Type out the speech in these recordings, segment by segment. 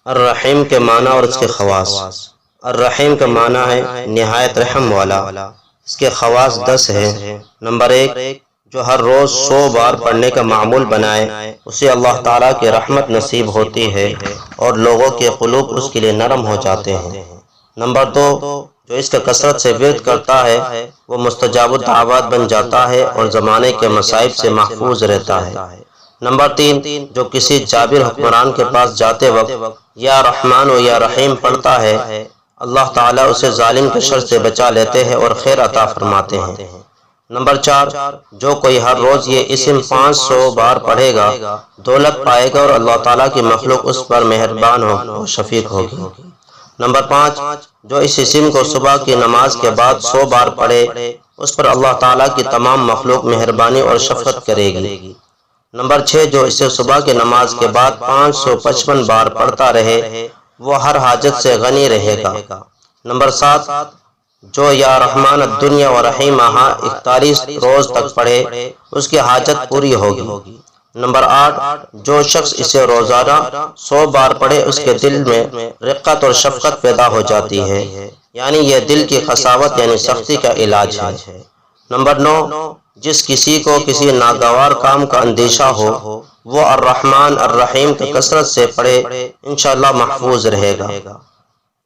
الرحیم کے معنی اور اس کے خواص۔ الرحیم کا معنی ہے نہایت رحم والا۔ اس کے خواص 10 ہیں۔ نمبر 1، جو ہر روز 100 بار پڑھنے کا معمول بنائے اسے اللہ تعالیٰ کی رحمت نصیب ہوتی ہے اور لوگوں کے قلوب اس کے لیے نرم ہو جاتے ہیں۔ نمبر 2، جو اس کا کثرت سے ورد کرتا ہے وہ مستجاب الدعوات بن جاتا ہے اور زمانے کے مصائب سے محفوظ رہتا ہے۔ نمبر 3، جو کسی جابر حکمران کے پاس جاتے وقت یا رحمان و یا رحیم پڑھتا ہے اللہ تعالیٰ اسے ظالم کے شر سے بچا لیتے ہیں اور خیر عطا فرماتے ہیں۔ نمبر 4، جو کوئی ہر روز یہ اسم 500 بار پڑھے گا دولت پائے گا اور اللہ تعالیٰ کی مخلوق اس پر مہربان اور شفیق ہوگی۔ نمبر 5، جو اس اسم کو صبح کی نماز کے بعد 100 بار پڑھے اس پر اللہ تعالیٰ کی تمام مخلوق مہربانی اور شفقت کرے گی۔ نمبر 6، جو اسے صبح کی نماز کے بعد 555 بار پڑھتا رہے وہ ہر حاجت سے غنی رہے گا۔ نمبر 7، جو یا رحمان الدنیا و رحیمہا 41 روز تک پڑھے اس کی حاجت پوری ہوگی۔ نمبر 8، جو شخص اسے روزانہ 100 بار پڑھے اس کے دل میں رقت اور شفقت پیدا ہو جاتی ہے، یعنی یہ دل کی قساوت یعنی سختی کا علاج ہے۔ نمبر 9، جس کسی کو کسی ناگوار کام کا اندیشہ ہو وہ الرحمن الرحیم کی کثرت سے پڑھے انشاءاللہ محفوظ رہے گا۔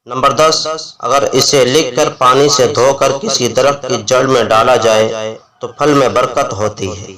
نمبر 10، اگر اسے لکھ کر پانی سے دھو کر کسی درخت کی جڑ میں ڈالا جائے تو پھل میں برکت ہوتی ہے۔